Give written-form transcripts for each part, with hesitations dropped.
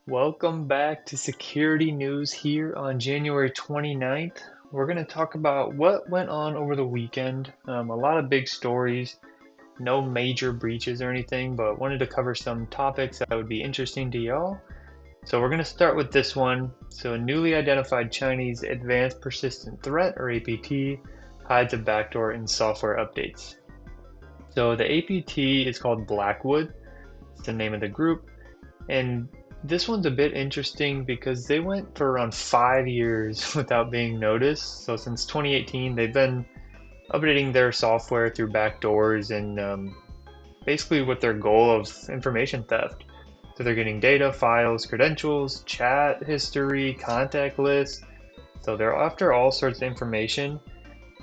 Welcome back to Security News here on January 29th. We're going to talk about what went on over the weekend. A lot of big stories, no major breaches or anything, but wanted to cover some topics that would be interesting to y'all. So we're going to start with this one. So, a newly identified Chinese Advanced Persistent Threat, or APT, hides a backdoor in software updates. So, the APT is called Blackwood, it's the name of the group. And this one's a bit interesting because they went for around 5 years without being noticed. So since 2018, they've been updating their software through backdoors and basically with their goal of information theft. So they're getting data, files, credentials, chat history, contact lists. So they're after all sorts of information.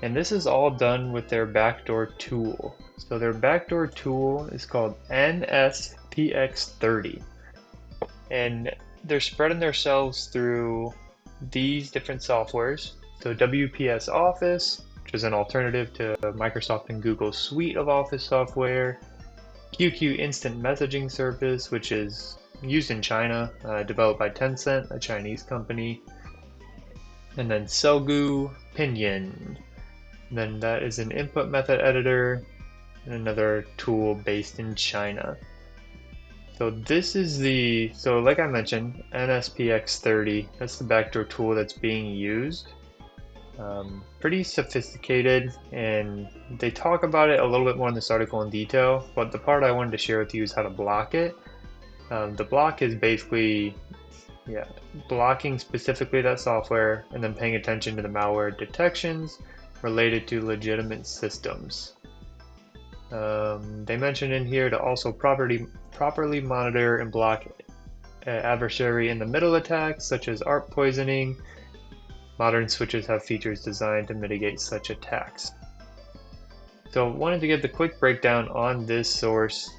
And this is all done with their backdoor tool. So their backdoor tool is called NSPX30. And they're spreading themselves through these different softwares. So WPS Office, which is an alternative to Microsoft and Google's suite of Office software. QQ Instant Messaging Service, which is used in China, developed by Tencent, a Chinese company. And then Selgu Pinyin. And then that is an input method editor and another tool based in China. So this is so like I mentioned, NSPX30, that's the backdoor tool that's being used. Pretty sophisticated, and they talk about it a little bit more in this article in detail, but the part I wanted to share with you is how to block it. The block is basically, blocking specifically that software and then paying attention to the malware detections related to legitimate systems. They mention in here to also properly monitor and block adversary in the middle attacks, such as ARP poisoning. Modern switches have features designed to mitigate such attacks. So wanted to give the quick breakdown on this source,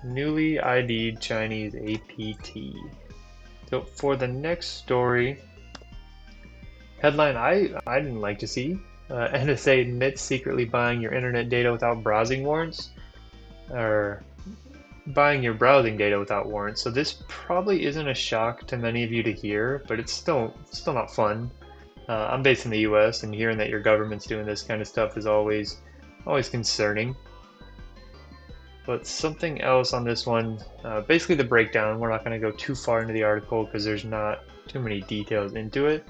newly ID'd Chinese APT. So for the next story, headline I didn't like to see. NSA admits secretly buying your internet data without browsing warrants, or buying your browsing data without warrants. So this probably isn't a shock to many of you to hear, but it's still not fun. I'm based in the U.S. and hearing that your government's doing this kind of stuff is always concerning. But something else on this one, basically the breakdown. We're not going to go too far into the article because there's not too many details into it.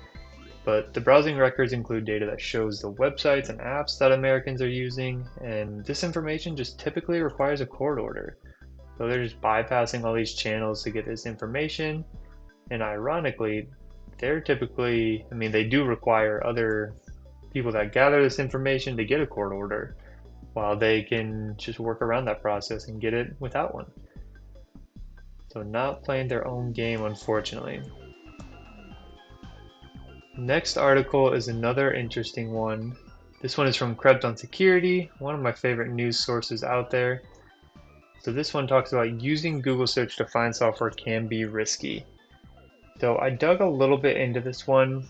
But the browsing records include data that shows the websites and apps that Americans are using, and this information just typically requires a court order. So they're just bypassing all these channels to get this information, and ironically, they're typically, they do require other people that gather this information to get a court order, while they can just work around that process and get it without one. So not playing their own game, unfortunately. Next article is another interesting one. This one is from Krebs on Security, one of my favorite news sources out there. So this one talks about using Google search to find software can be risky. So I dug a little bit into this one.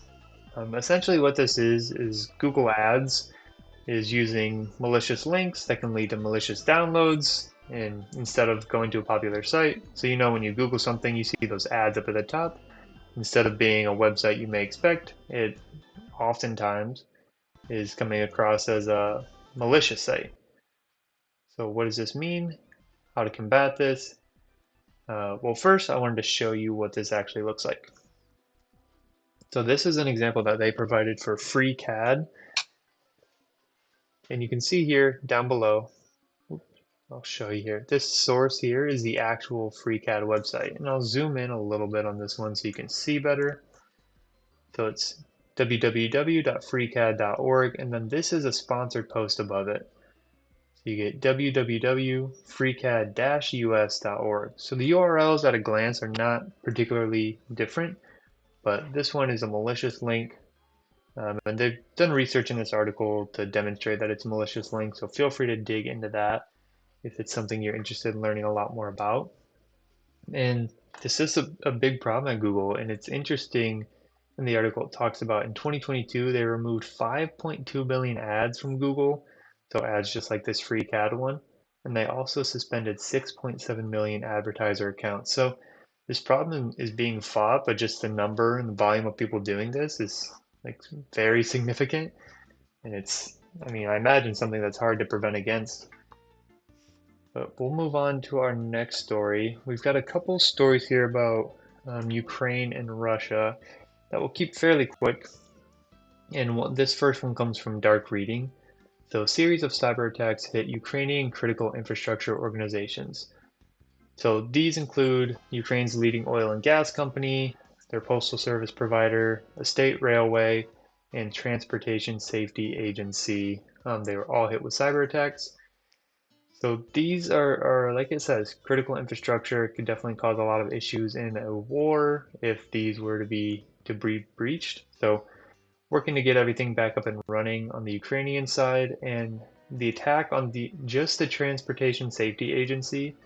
Essentially what this is Google Ads is using malicious links that can lead to malicious downloads, and instead of going to a popular site. So when you Google something, you see those ads up at the top. Instead of being a website you may expect, it oftentimes is coming across as a malicious site. So what does this mean? How to combat this? Well, first I wanted to show you what this actually looks like. So this is an example that they provided for FreeCAD. And you can see here down below, I'll show you here. This source here is the actual FreeCAD website. And I'll zoom in a little bit on this one so you can see better. So it's www.freecad.org, and then this is a sponsored post above it. So you get www.freecad-us.org. So the URLs at a glance are not particularly different, but this one is a malicious link. And they've done research in this article to demonstrate that it's a malicious link, so feel free to dig into that if it's something you're interested in learning a lot more about. And this is a big problem at Google, and it's interesting. In the article, it talks about in 2022, they removed 5.2 billion ads from Google, so ads just like this FreeCAD one, and they also suspended 6.7 million advertiser accounts. So this problem is being fought, but just the number and the volume of people doing this is like very significant. And I imagine something that's hard to prevent against. But we'll move on to our next story. We've got a couple stories here about Ukraine and Russia that we'll keep fairly quick. And this first one comes from Dark Reading. So, a series of cyber attacks hit Ukrainian critical infrastructure organizations. So, these include Ukraine's leading oil and gas company, their postal service provider, a state railway, and transportation safety agency. They were all hit with cyber attacks. So these are, like it says, critical infrastructure. Could definitely cause a lot of issues in a war if these were to be breached. So working to get everything back up and running on the Ukrainian side, and the attack on just the Transportation Safety Agency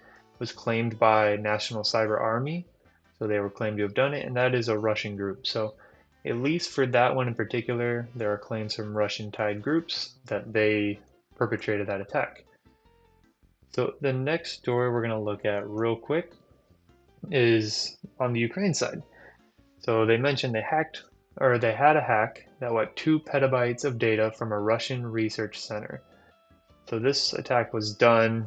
was claimed by National Cyber Army. So they were claimed to have done it, and that is a Russian group. So at least for that one in particular, there are claims from Russian-tied groups that they perpetrated that attack. So the next story we're going to look at real quick is on the Ukraine side. So they mentioned they had a hack that wiped 2 petabytes of data from a Russian research center. So this attack was done,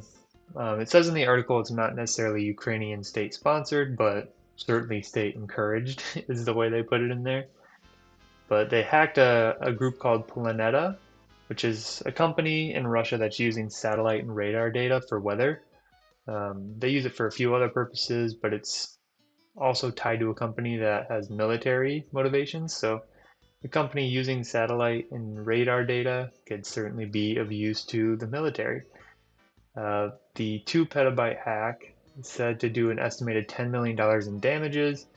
it says in the article it's not necessarily Ukrainian state sponsored, but certainly state encouraged is the way they put it in there. But they hacked a group called Planeta, which is a company in Russia that's using satellite and radar data for weather. They use it for a few other purposes, but it's also tied to a company that has military motivations. So the company using satellite and radar data could certainly be of use to the military. The 2 petabyte hack is said to do an estimated $10 million in damages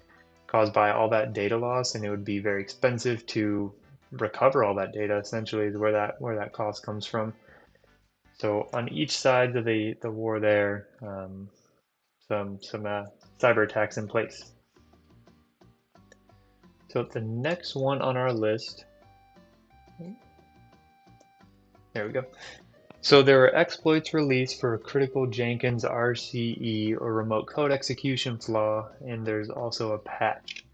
caused by all that data loss, and it would be very expensive to recover all that data, essentially, is where that cost comes from. So on each side of the war there, some cyber attacks in place. So the next one on our list, there we go. So there are exploits released for a critical Jenkins RCE or remote code execution flaw, and there's also a patch.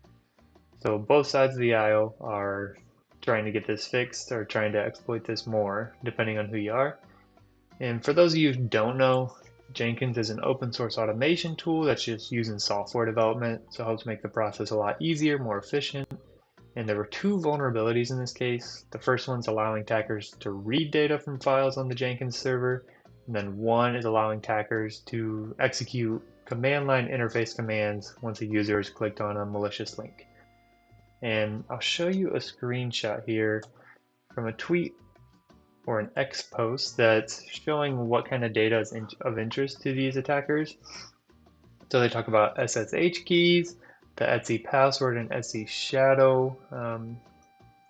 So both sides of the aisle are trying to get this fixed or trying to exploit this more, depending on who you are. And for those of you who don't know, Jenkins is an open source automation tool that's just used in software development, so it helps make the process a lot easier, more efficient. And there were 2 vulnerabilities in this case. The first one's allowing attackers to read data from files on the Jenkins server, and then one is allowing attackers to execute command line interface commands once a user has clicked on a malicious link. And I'll show you a screenshot here from a tweet or an X post that's showing what kind of data is of interest to these attackers. So they talk about SSH keys, the Etsy password and Etsy shadow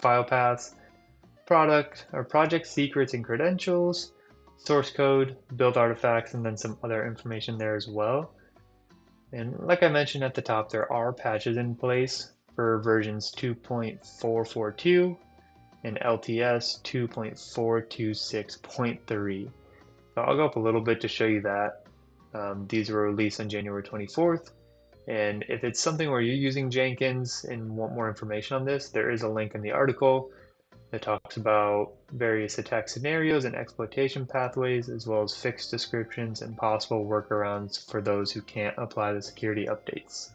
file paths, project secrets and credentials, source code, build artifacts, and then some other information there as well. And like I mentioned at the top, there are patches in place for versions 2.442 and LTS 2.426.3. So I'll go up a little bit to show you that. These were released on January 24th. And if it's something where you're using Jenkins and want more information on this, there is a link in the article that talks about various attack scenarios and exploitation pathways, as well as fixed descriptions and possible workarounds for those who can't apply the security updates.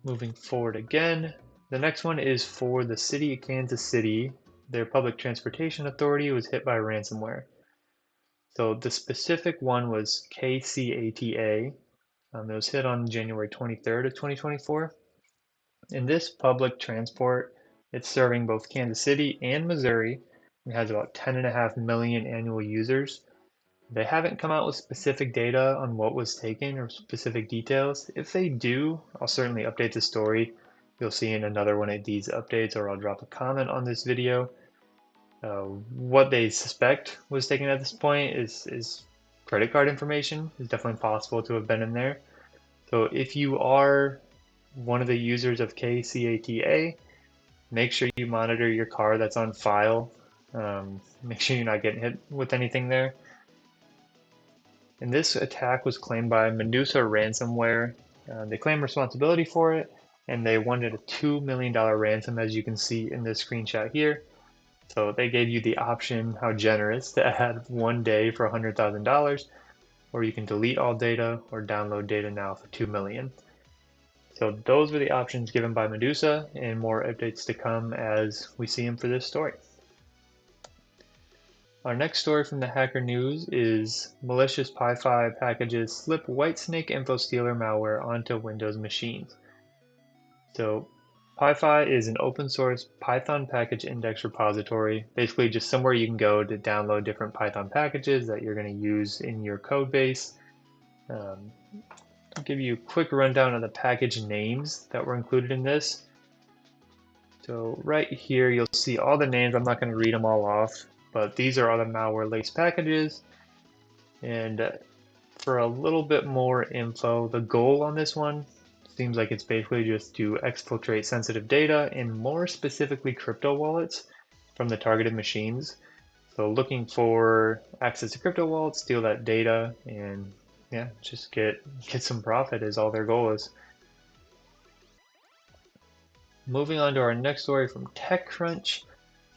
Moving forward again, the next one is for the city of Kansas City. Their public transportation authority was hit by ransomware. So the specific one was KCATA. It was hit on January 23rd of 2024. In this public transport, it's serving both Kansas City and Missouri. It has about 10.5 million annual users. They haven't come out with specific data on what was taken or specific details. If they do, I'll certainly update the story. You'll see in another one of these updates, or I'll drop a comment on this video. What they suspect was taken at this point is credit card information. It's definitely possible to have been in there. So if you are one of the users of KCATA, make sure you monitor your car that's on file. Make sure you're not getting hit with anything there. And this attack was claimed by Medusa Ransomware. They claim responsibility for it, and they wanted a $2 million ransom, as you can see in this screenshot here. So they gave you the option, how generous, to add 1 day for $100,000, or you can delete all data or download data now for $2 million. So those were the options given by Medusa, and more updates to come as we see them for this story. Our next story from the Hacker News is malicious PyPI packages slip Whitesnake InfoStealer malware onto Windows machines. So PyPI is an open source Python package index repository, basically just somewhere you can go to download different Python packages that you're going to use in your code base. I'll give you a quick rundown of the package names that were included in this. So right here you'll see all the names. I'm not going to read them all off, but these are all the malware-laced packages. And for a little bit more info, the goal on this one seems like it's basically just to exfiltrate sensitive data, and more specifically crypto wallets, from the targeted machines. So looking for access to crypto wallets, steal that data, and yeah, just get some profit is all their goal is. Moving on to our next story from TechCrunch.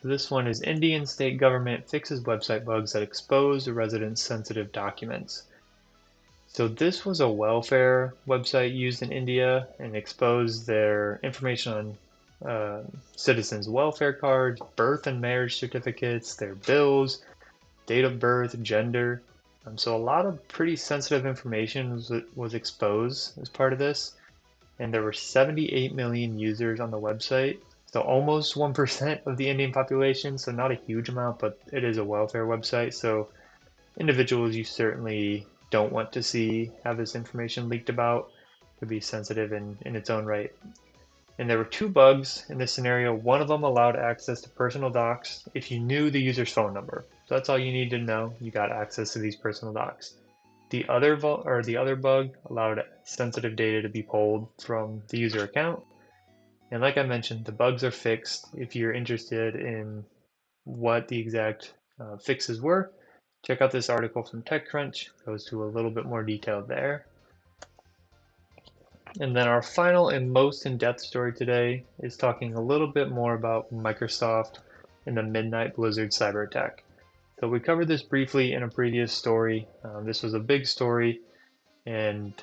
This one is Indian state government fixes website bugs that expose residents' sensitive documents. So this was a welfare website used in India and exposed their information on citizens' welfare cards, birth and marriage certificates, their bills, date of birth, gender. So a lot of pretty sensitive information was exposed as part of this. And there were 78 million users on the website. So almost 1% of the Indian population, so not a huge amount, but it is a welfare website. So individuals you certainly don't want to see have this information leaked about. It could be sensitive in its own right. And there were 2 bugs in this scenario. One of them allowed access to personal docs if you knew the user's phone number. So that's all you need to know. You got access to these personal docs. The other bug allowed sensitive data to be pulled from the user account. And like I mentioned, the bugs are fixed. If you're interested in what the exact fixes were, check out this article from TechCrunch. It goes to a little bit more detail there. And then our final and most in-depth story today is talking a little bit more about Microsoft and the Midnight Blizzard cyber attack. So we covered this briefly in a previous story. This was a big story, and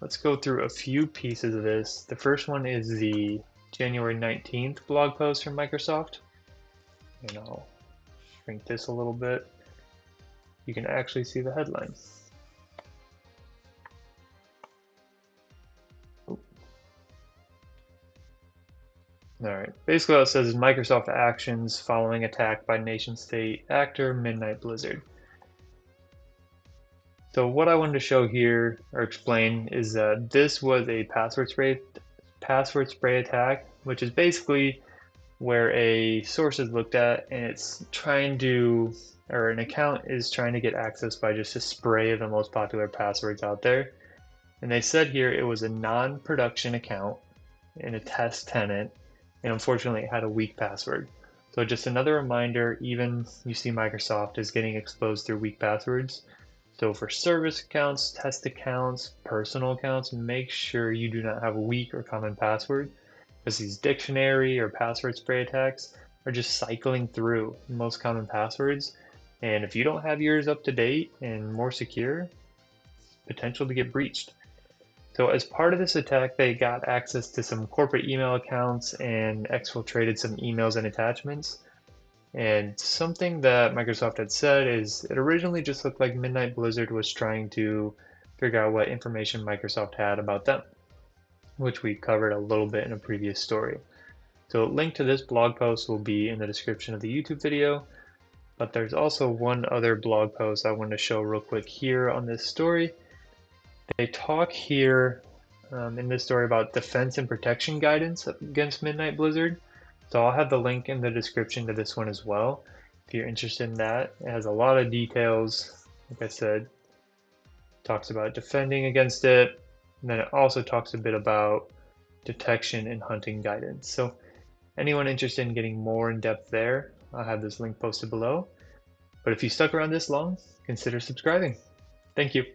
let's go through a few pieces of this. The first one is the January 19th blog post from Microsoft. And I'll shrink this a little bit. You can actually see the headline. Alright, basically what it says is Microsoft actions following attack by nation-state actor Midnight Blizzard. So what I wanted to show here, or explain, is that this was a password spray attack, which is basically where a source is looked at and it's trying to, or an account is trying to get access by just a spray of the most popular passwords out there. And they said here it was a non-production account in a test tenant, and unfortunately it had a weak password. So just another reminder, even you see Microsoft is getting exposed through weak passwords. So for service accounts, test accounts, personal accounts, make sure you do not have a weak or common password, because these dictionary or password spray attacks are just cycling through most common passwords. And if you don't have yours up to date and more secure, potential to get breached. So as part of this attack, they got access to some corporate email accounts and exfiltrated some emails and attachments. And something that Microsoft had said is it originally just looked like Midnight Blizzard was trying to figure out what information Microsoft had about them, which we covered a little bit in a previous story. So a link to this blog post will be in the description of the YouTube video, but there's also one other blog post I wanted to show real quick here on this story. They talk here in this story about defense and protection guidance against Midnight Blizzard. So I'll have the link in the description to this one as well, if you're interested in that. It has a lot of details, like I said, talks about defending against it, and then it also talks a bit about detection and hunting guidance. So anyone interested in getting more in depth there, I'll have this link posted below. But if you stuck around this long, consider subscribing. Thank you.